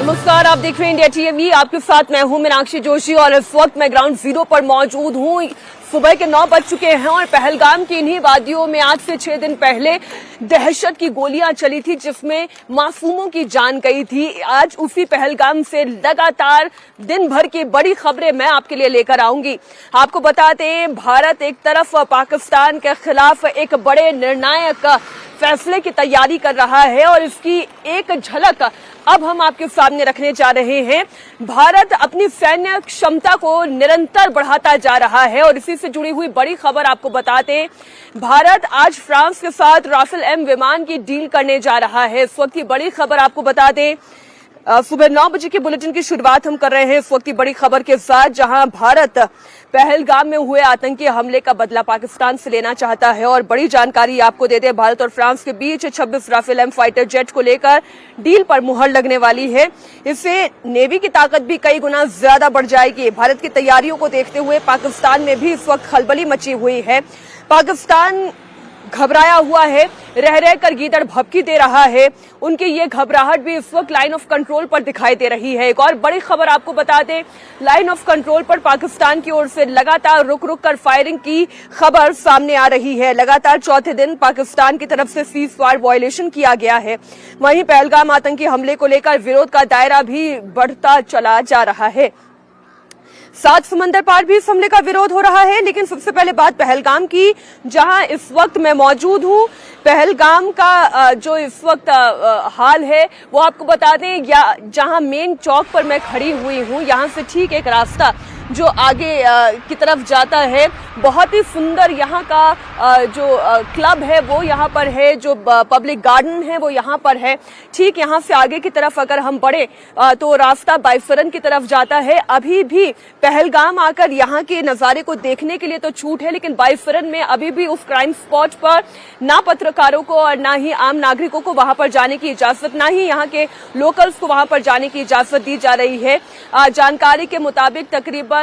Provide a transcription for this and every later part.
नमस्कार, आप देख रहे हैं इंडिया टीवी। आपके साथ मैं हूं मीनाक्षी जोशी और इस वक्त मैं ग्राउंड जीरो पर मौजूद हूं। सुबह के 9 बज चुके हैं और पहलगाम की इन्हीं वादियों में आज से 6 दिन पहले दहशत की गोलियां चली थी जिसमें मासूमों की जान गई थी। आज उसी पहलगाम से लगातार दिन भर की बड़ी खबरें मैं आपके लिए लेकर आऊंगी। आपको बता दें, भारत एक तरफ पाकिस्तान के खिलाफ एक बड़े निर्णायक फैसले की तैयारी कर रहा है और इसकी एक झलक अब हम आपके सामने रखने जा रहे हैं। भारत अपनी सैन्य क्षमता को निरंतर बढ़ाता जा रहा है और इसी से जुड़ी हुई बड़ी खबर आपको बताते हैं। भारत आज फ्रांस के साथ राफेल एम विमान की डील करने जा रहा है। इस वक्त की बड़ी खबर आपको बता दें, सुबह 9 बजे के बुलेटिन की शुरुआत हम कर रहे हैं इस वक्त की बड़ी खबर के साथ, जहां भारत पहलगाम में हुए आतंकी हमले का बदला पाकिस्तान से लेना चाहता है। और बड़ी जानकारी आपको दे दें, भारत और फ्रांस के बीच 26 राफेल एम फाइटर जेट को लेकर डील पर मुहर लगने वाली है। इससे नेवी की ताकत भी कई गुना ज्यादा बढ़ जाएगी। भारत की तैयारियों को देखते हुए पाकिस्तान में भी इस वक्त खलबली मची हुई है। पाकिस्तान घबराया हुआ है, रह रहकर गीदड़ भभकी दे रहा है। उनकी ये घबराहट भी इस वक्त लाइन ऑफ कंट्रोल पर दिखाई दे रही है। एक और बड़ी खबर आपको बता दें, लाइन ऑफ कंट्रोल पर पाकिस्तान की ओर से लगातार रुक रुक कर फायरिंग की खबर सामने आ रही है। लगातार चौथे दिन पाकिस्तान की तरफ से सीज फायर वायलेशन किया गया है। वहीं पहलगाम आतंकी हमले को लेकर विरोध का दायरा भी बढ़ता चला जा रहा है। 7 समंदर पार भी इस हमले का विरोध हो रहा है। लेकिन सबसे पहले बात पहलगाम की, जहां इस वक्त मैं मौजूद हूं। पहलगाम का जो इस वक्त हाल है वो आपको बता दें, जहां मेन चौक पर मैं खड़ी हुई हूं, यहां से ठीक एक रास्ता जो आगे की तरफ जाता है। बहुत ही सुंदर यहाँ का जो क्लब है वो यहाँ पर है, जो पब्लिक गार्डन है वो यहाँ पर है। ठीक यहाँ से आगे की तरफ अगर हम बढ़े तो रास्ता बाइफरन की तरफ जाता है। अभी भी पहलगाम आकर यहाँ के नज़ारे को देखने के लिए तो छूट है, लेकिन बाइफरन में अभी भी उस क्राइम स्पॉट पर ना पत्रकारों को और ना ही आम नागरिकों को वहां पर जाने की इजाजत, ना ही यहाँ के लोकल्स को वहां पर जाने की इजाजत दी जा रही है। जानकारी के मुताबिक तकरीबन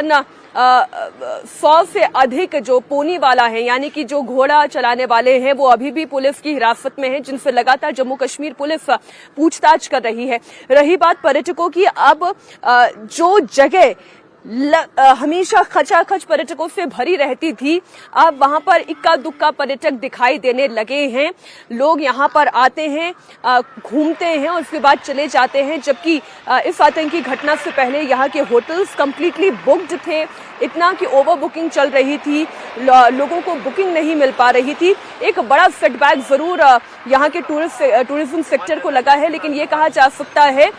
100 से अधिक जो पोनी वाला है, यानी कि जो घोड़ा चलाने वाले हैं, वो अभी भी पुलिस की हिरासत में हैं, जिनसे लगातार जम्मू कश्मीर पुलिस पूछताछ कर रही है। रही बात पर्यटकों की, अब जो जगह हमेशा खचाखच पर्यटकों से भरी रहती थी, अब वहां पर इक्का दुक्का पर्यटक दिखाई देने लगे हैं। लोग यहां पर आते हैं, घूमते हैं और उसके बाद चले जाते हैं। जबकि इस आतंकी घटना से पहले यहां के होटल्स कंप्लीटली बुक्ड थे। इतना कि ओवर बुकिंग चल रही थी, लोगों को बुकिंग नहीं मिल पा रही थी। एक बड़ा सेटबैक जरूर यहाँ के टूरिज्म सेक्टर को लगा है, लेकिन ये कहा जा सकता है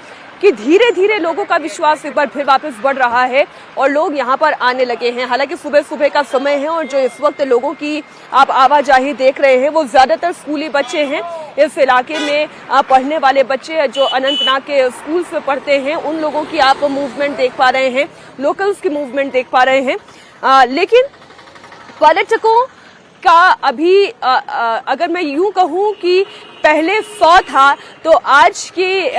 कि धीरे धीरे लोगों का विश्वास एक बार फिर वापस बढ़ रहा है और लोग यहाँ पर आने लगे हैं। हालांकि सुबह सुबह का समय है और जो इस वक्त लोगों की आप आवाजाही देख रहे हैं वो ज्यादातर स्कूली बच्चे हैं। इस इलाके में पढ़ने वाले बच्चे जो अनंतनाग के स्कूल से पढ़ते हैं, उन लोगों की आप मूवमेंट देख पा रहे हैं, लोकल्स की मूवमेंट देख पा रहे हैं। लेकिन पर्यटकों का अभी अगर मैं यूं कहूं कि पहले 100 था, तो आज की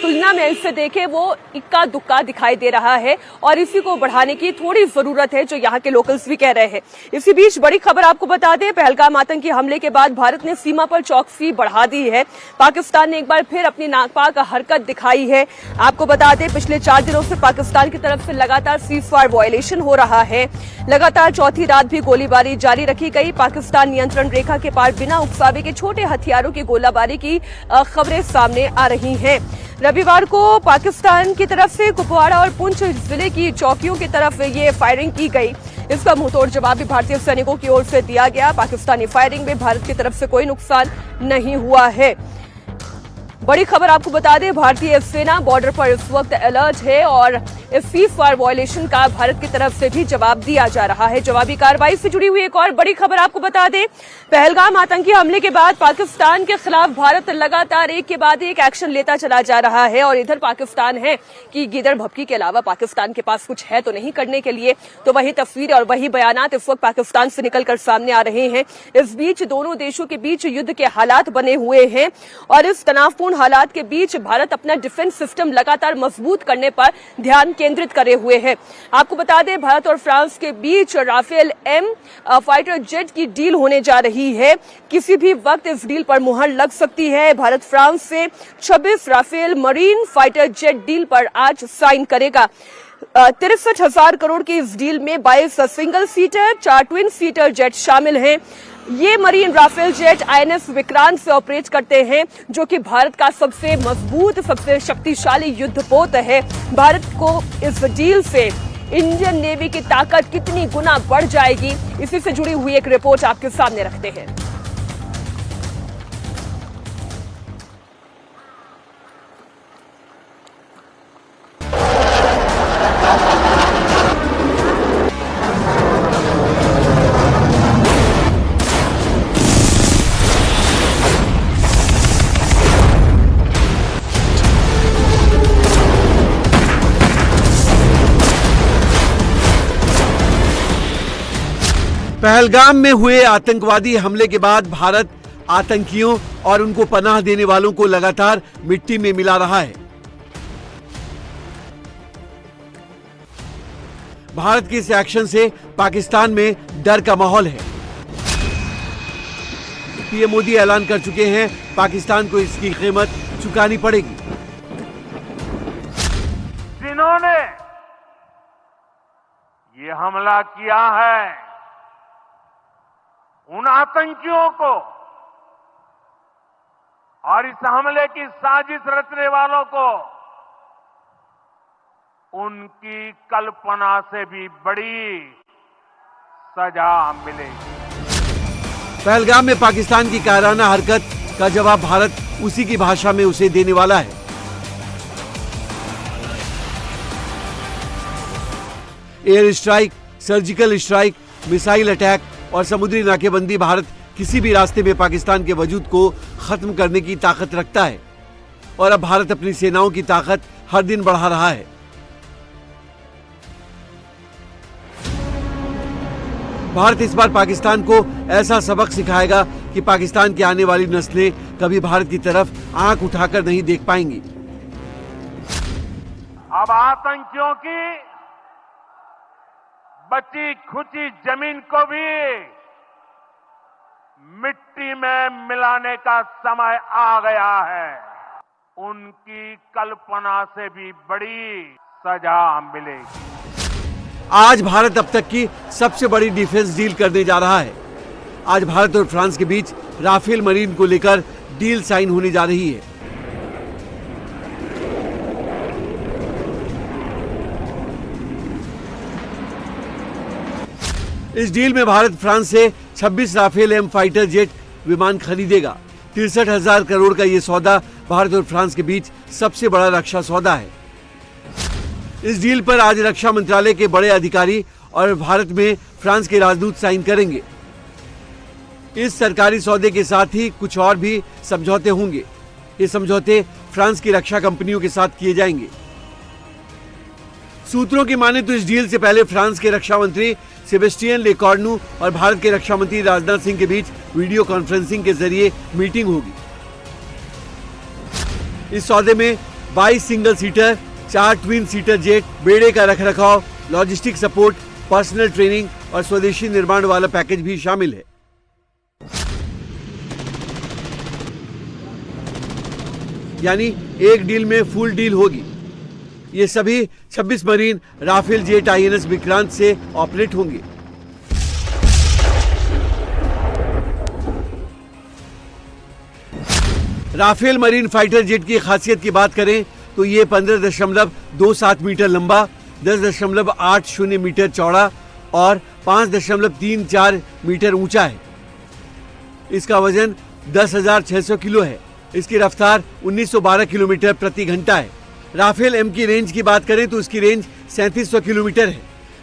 तुलना में इससे देखें वो इक्का दुक्का दिखाई दे रहा है और इसी को बढ़ाने की थोड़ी जरूरत है, जो यहाँ के लोकल्स भी कह रहे हैं। इसी बीच बड़ी खबर आपको बता दें, पहलगाम आतंकी हमले के बाद भारत ने सीमा पर चौकसी बढ़ा दी है। पाकिस्तान ने एक बार फिर अपनी नापाक हरकत दिखाई है। आपको बता दें, पिछले 4 दिनों से पाकिस्तान की तरफ से लगातार सीज फायर वायलेशन हो रहा है। लगातार चौथी रात भी गोलीबारी जारी रखी गई। पाकिस्तान नियंत्रण रेखा के पार बिना उकसावे के छोटे हथियारों की गोलाबारी की खबरें सामने आ रही हैं। रविवार को पाकिस्तान की तरफ से कुपवाड़ा और पुंछ जिले की चौकियों की तरफ ये फायरिंग की गई। इसका मुंहतोड़ जवाब भी भारतीय सैनिकों की ओर से दिया गया। पाकिस्तानी फायरिंग में भारत की तरफ से कोई नुकसान नहीं हुआ है। बड़ी खबर आपको बता दें, भारतीय सेना बॉर्डर पर इस वक्त अलर्ट है और इस सीज फायर वायलेशन का भारत की तरफ से भी जवाब दिया जा रहा है। जवाबी कार्रवाई से जुड़ी हुई एक और बड़ी खबर आपको बता दें, पहलगाम आतंकी हमले के बाद पाकिस्तान के खिलाफ भारत लगातार एक के बाद एक एक्शन लेता चला जा रहा है। और इधर पाकिस्तान है कि गीदड़ भभकी के अलावा पाकिस्तान के पास कुछ है तो नहीं करने के लिए, तो वही तस्वीर और वही बयानात इस वक्त पाकिस्तान से निकलकर सामने आ रहे हैं। इस बीच दोनों देशों के बीच युद्ध के हालात बने हुए हैं और इस तनावपूर्ण हालात के बीच भारत अपना डिफेंस सिस्टम लगातार मजबूत करने पर ध्यान केंद्रित करे हुए है। आपको बता दें, भारत और फ्रांस के बीच राफेल एम फाइटर जेट की डील होने जा रही है। किसी भी वक्त इस डील पर मुहर लग सकती है। भारत फ्रांस से 26 Rafale marine fighter jet deal पर आज साइन करेगा। 63,000 करोड़ की इस डील में 22 single seater, 4 twin seater jet शामिल हैं। ये marine Rafale jet INS Vikrant से ऑपरेट करते हैं, जो कि भारत का सबसे मजबूत, सबसे शक्तिशाली युद्धपोत है। भारत को इस डील से इंडियन नेवी की ताकत कितनी गुना बढ़ जाएगी, इसी से जुड़ी हुई एक रिपोर्ट आपके सामने रखते हैं। पहलगाम में हुए आतंकवादी हमले के बाद भारत आतंकियों और उनको पनाह देने वालों को लगातार मिट्टी में मिला रहा है। भारत के इस एक्शन से पाकिस्तान में डर का माहौल है। पीएम मोदी ऐलान कर चुके हैं, पाकिस्तान को इसकी कीमत चुकानी पड़ेगी। जिन्होंने ये हमला किया है, उन आतंकियों को और इस हमले की साजिश रचने वालों को उनकी कल्पना से भी बड़ी सजा मिलेगी। पहलगाम में पाकिस्तान की कायराना हरकत का जवाब भारत उसी की भाषा में उसे देने वाला है। Air strike, surgical strike, missile attack और समुद्री नाकेबंदी, भारत किसी भी रास्ते में पाकिस्तान के वजूद को खत्म करने की ताकत रखता है। और अब भारत अपनी सेनाओं की ताकत हर दिन बढ़ा रहा है। भारत इस बार पाकिस्तान को ऐसा सबक सिखाएगा कि पाकिस्तान की आने वाली नस्लें कभी भारत की तरफ आंख उठाकर नहीं देख पाएंगी। अब आतंकियों की बची खुची जमीन को भी मिट्टी में मिलाने का समय आ गया है। उनकी कल्पना से भी बड़ी सजा मिलेगी। आज भारत अब तक की सबसे बड़ी डिफेंस डील करने जा रहा है। आज भारत और फ्रांस के बीच राफेल मरीन को लेकर डील साइन होने जा रही है। इस डील में भारत फ्रांस से 26 राफेल एम फाइटर जेट विमान खरीदेगा। 63,000 करोड़ का यह सौदा भारत और फ्रांस के बीच सबसे बड़ा रक्षा सौदा है। इस डील पर आज रक्षा मंत्रालय के बड़े अधिकारी और भारत में फ्रांस के राजदूत साइन करेंगे। इस सरकारी सौदे के साथ ही कुछ और भी समझौते होंगे। ये समझौते फ्रांस की रक्षा कंपनियों के साथ किए जाएंगे। सूत्रों की माने तो इस डील से पहले फ्रांस के रक्षा मंत्री सेबेस्टियन लेकॉर्नु और भारत के रक्षा मंत्री राजनाथ सिंह के बीच वीडियो कॉन्फ्रेंसिंग के जरिए मीटिंग होगी। इस सौदे में 22 single seater, 4 twin seater jet, बेड़े का रखरखाव, लॉजिस्टिक सपोर्ट, पर्सनल ट्रेनिंग और स्वदेशी निर्माण वाला पैकेज भी शामिल है। यानी एक डील में फुल डील होगी। ये सभी 26 marine Rafale jet INS Vikrant से ऑपरेट होंगे। राफेल मरीन फाइटर जेट की खासियत की बात करें तो ये 15.27 मीटर लंबा, 10.80 मीटर चौड़ा और 5.34 मीटर ऊंचा है। इसका वजन 10,600 किलो है। इसकी रफ्तार 1912 किलोमीटर प्रति घंटा है। राफेल एम की रेंज की बात करें तो इसकी रेंज 3700 किलोमीटर है।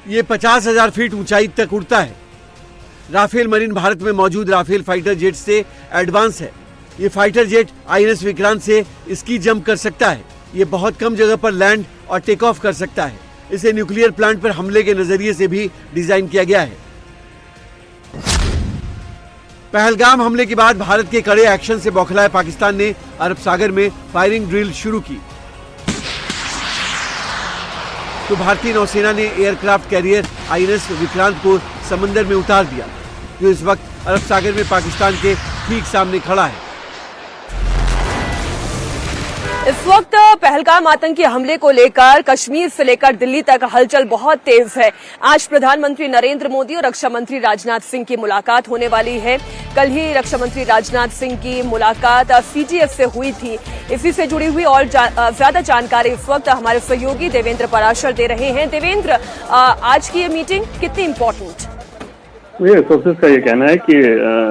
ये 50,000 फीट ऊंचाई तक उड़ता है। राफेल मरीन भारत में मौजूद राफेल फाइटर जेट से एडवांस है। ये फाइटर जेट INS विक्रांत से स्की जंप कर सकता है। ये बहुत कम जगह पर लैंड और टेक ऑफ कर सकता है। इसे न्यूक्लियर प्लांट पर हमले के नजरिए से भी डिजाइन किया गया है। पहलगाम हमले के बाद भारत के कड़े एक्शन से बौखलाए पाकिस्तान ने अरब सागर में फायरिंग ड्रिल शुरू की। तो भारतीय नौसेना ने एयरक्राफ्ट कैरियर INS विक्रांत को समंदर में उतार दिया, जो इस वक्त अरब सागर में पाकिस्तान के ठीक सामने खड़ा है। इस वक्त पहलगाम आतंकी हमले को लेकर कश्मीर से लेकर दिल्ली तक हलचल बहुत तेज है। आज प्रधानमंत्री नरेंद्र मोदी और रक्षा मंत्री राजनाथ सिंह की मुलाकात होने वाली है। कल ही रक्षा मंत्री राजनाथ सिंह की मुलाकात CGF से हुई थी। इसी से जुड़ी हुई और ज्यादा जानकारी इस वक्त हमारे सहयोगी देवेंद्र पराशर दे रहे हैं। देवेंद्र, आज की ये मीटिंग कितनी इम्पोर्टेंट? ये सोर्सेज का ये कहना है कि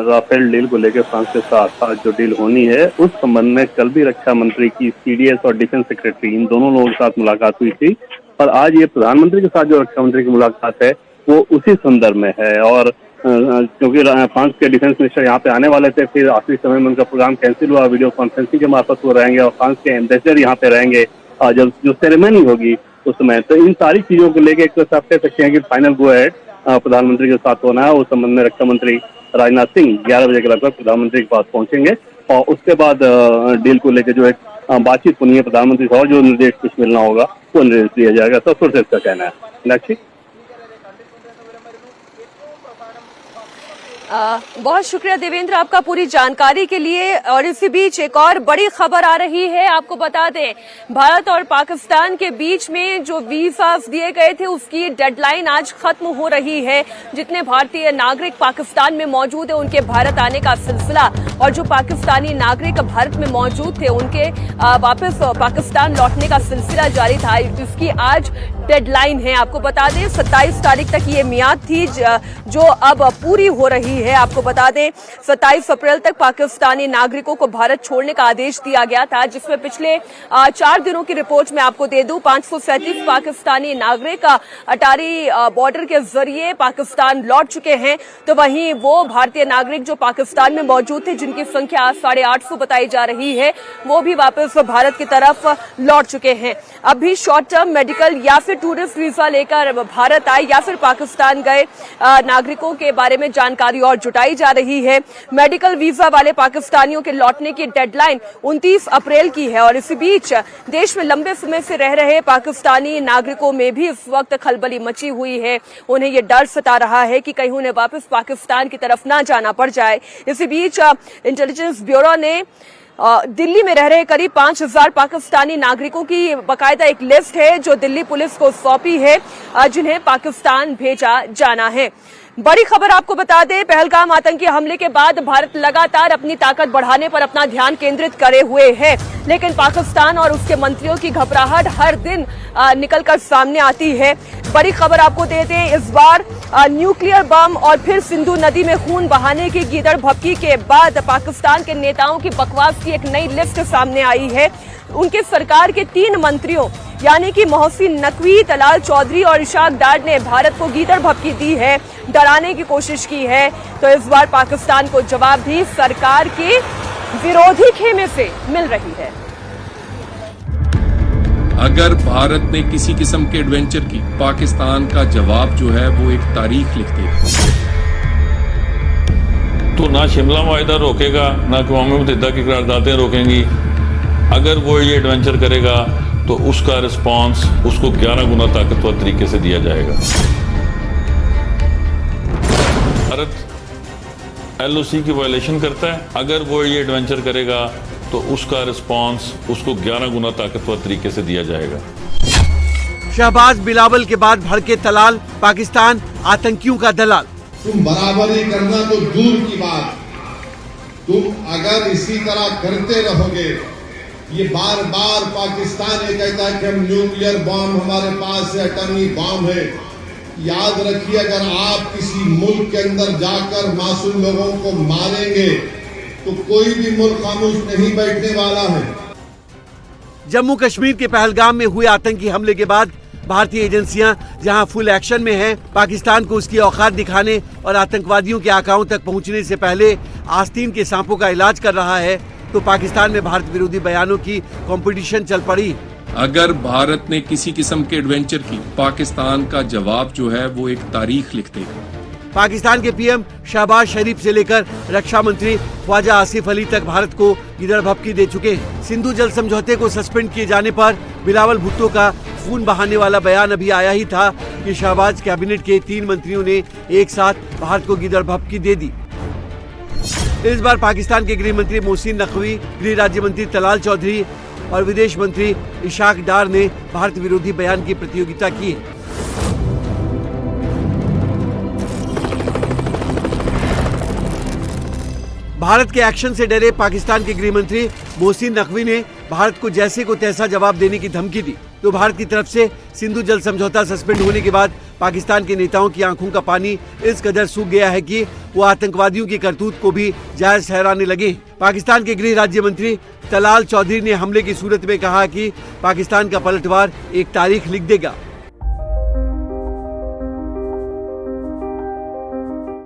राफेल डील को लेकर फ्रांस के साथ आज जो डील होनी है उस संबंध में कल भी रक्षा मंत्री की CDS और डिफेंस सेक्रेटरी इन दोनों लोगों के साथ मुलाकात हुई थी, और आज ये प्रधानमंत्री के साथ जो रक्षा मंत्री की मुलाकात है वो उसी संदर्भ में है। और क्योंकि फ्रांस के डिफेंस मिनिस्टर यहाँ पे आने वाले थे, फिर आखिरी समय में उनका प्रोग्राम कैंसिल हुआ, वीडियो कॉन्फ्रेंसिंग के मार्फत वो रहेंगे और फ्रांस के एम्बेसडर यहाँ पे रहेंगे जब जो सेरेमनी होगी उस समय। तो इन सारी चीजों को लेकर एक तरह आप कह सकते हैं कि फाइनल गो अहेड प्रधानमंत्री के साथ होना है। उस संबंध में रक्षा मंत्री राजनाथ सिंह 11 बजे के लगभग प्रधानमंत्री के पास पहुंचेंगे और उसके बाद डील को लेकर जो एक बातचीत होनी है प्रधानमंत्री से और जो निर्देश कुछ मिलना होगा वो निर्देश दिया जाएगा। सब सोर्सेज का कहना है। लक्ष्य बहुत शुक्रिया देवेंद्र आपका पूरी जानकारी के लिए। और इसी बीच एक और बड़ी खबर आ रही है, आपको बता दें भारत और पाकिस्तान के बीच में जो वीजा दिए गए थे उसकी डेडलाइन आज खत्म हो रही है। जितने भारतीय नागरिक पाकिस्तान में मौजूद है उनके भारत आने का सिलसिला, और जो पाकिस्तानी नागरिक भारत में मौजूद थे उनके वापस पाकिस्तान लौटने का सिलसिला जारी था। इसकी आज डेडलाइन है। आपको बता दें 27 तारीख तक ये मियाद थी जो अब पूरी हो रही है। आपको बता दें 27 अप्रैल तक पाकिस्तानी नागरिकों को भारत छोड़ने का आदेश दिया गया था, जिसमें पिछले 4 दिनों की रिपोर्ट में आपको दे दूं 537 पाकिस्तानी नागरिक अटारी बॉर्डर के जरिए पाकिस्तान लौट चुके हैं। तो वहीं वो भारतीय नागरिक जो पाकिस्तान में मौजूद थे जिनकी संख्या 850 बताई जा रही है वो भी वापस भारत की तरफ लौट चुके हैं। अभी शॉर्ट टर्म मेडिकल या फिर टूरिस्ट वीजा लेकर भारत आए या फिर पाकिस्तान गए नागरिकों के बारे में जानकारी और जुटाई जा रही है। मेडिकल वीजा वाले पाकिस्तानियों के लौटने की डेडलाइन 29 अप्रैल की है। और इसी बीच देश में लंबे समय से रह रहे पाकिस्तानी नागरिकों में भी इस वक्त खलबली मची हुई है। उन्हें ये डर सता रहा है कि कहीं उन्हें वापस पाकिस्तान की तरफ ना जाना पड़ जाए। इसी बीच इंटेलिजेंस ब्यूरो ने दिल्ली में रह रहे करीब 5000 पाकिस्तानी नागरिकों की बाकायदा एक लिस्ट है जो दिल्ली पुलिस को सौंपी है, जिन्हें पाकिस्तान भेजा जाना है। बड़ी खबर आपको बता दें, पहलगाम आतंकी हमले के बाद भारत लगातार अपनी ताकत बढ़ाने पर अपना ध्यान केंद्रित करे हुए है, लेकिन पाकिस्तान और उसके मंत्रियों की घबराहट हर दिन निकलकर सामने आती है। बड़ी खबर आपको दे दें, इस बार न्यूक्लियर बम और फिर सिंधु नदी में खून बहाने की गीदड़ भपकी के बाद पाकिस्तान के नेताओं की बकवास की एक नई लिस्ट सामने आई है। उनके सरकार के 3 मंत्रियों यानी कि मोहसिन नकवी, तलाल चौधरी और इशाक डार ने भारत को गीदड़ भपकी दी है, डराने की कोशिश की है। तो इस बार पाकिस्तान को जवाब भी सरकार के विरोधी खेमे से मिल रही है। अगर भारत ने किसी किस्म के एडवेंचर की, पाकिस्तान का जवाब जो है वो एक तारीख लिख देगा। तो ना शिमला मुआहिदा रोकेगा, ना अक़वाम मुत्तहिदा की करारदादें रोकेंगी। अगर वो ये एडवेंचर करेगा तो उसका रिस्पांस उसको 11 गुना ताकतवर तरीके से दिया जाएगा। भारत LOC की वायलेशन करता है, अगर वो ये एडवेंचर करेगा तो उसका रिस्पांस उसको 11 गुना ताकतवर तरीके से दिया जाएगा। शहबाज बिलावल के बाद भड़के तलाल, पाकिस्तान आतंकियों का दलाल। तुम बराबरी करना तो दूर की बात, तुम अगर इसी तरह करते रहोगे, ये बार बार पाकिस्तान ये कहता है कि हम न्यूक्लियर बॉम्ब हमारे पास है, एटॉमिक बॉम्ब है। याद रखिए, अगर आप किसी मुल्क के अंदर जाकर मासूम लोगों को मारेंगे तो कोई भी मुल्क खामोश नहीं बैठने वाला है। जम्मू कश्मीर के पहलगाम में हुए आतंकी हमले के बाद भारतीय एजेंसियां जहां फुल एक्शन में हैं, पाकिस्तान को उसकी औकात दिखाने और आतंकवादियों के आकाओं तक पहुंचने से पहले आस्तीन के सांपों का इलाज कर रहा है, तो पाकिस्तान में भारत विरोधी बयानों की कंपटीशन चल पड़ी। अगर भारत ने किसी किस्म के एडवेंचर की, पाकिस्तान का जवाब जो है वो एक तारीख लिख देगा। पाकिस्तान के पीएम शहबाज शरीफ से लेकर रक्षा मंत्री ख्वाजा आसिफ अली तक भारत को गिदड़ भभकी दे चुके हैं। सिंधु जल समझौते को सस्पेंड किए जाने पर बिलावल भुट्टो का खून बहाने वाला बयान अभी आया ही था कि शहबाज कैबिनेट के 3 मंत्रियों ने एक साथ भारत को गिदड़ भभकी दे दी। इस बार पाकिस्तान के गृह मंत्री मोहसिन नकवी, गृह राज्य मंत्री तलाल चौधरी और विदेश मंत्री इशाक डार ने भारत विरोधी बयान की प्रतियोगिता की। भारत के एक्शन से डरे पाकिस्तान के गृह मंत्री मोहसिन नकवी ने भारत को जैसे को तैसा जवाब देने की धमकी दी। तो भारत की तरफ से सिंधु जल समझौता सस्पेंड होने के बाद पाकिस्तान के नेताओं की आंखों का पानी इस कदर सूख गया है कि वो आतंकवादियों की करतूत को भी जायज ठहराने लगे। पाकिस्तान के गृह राज्य मंत्री तलाल चौधरी ने हमले की सूरत में कहा कि पाकिस्तान का पलटवार एक तारीख लिख देगा।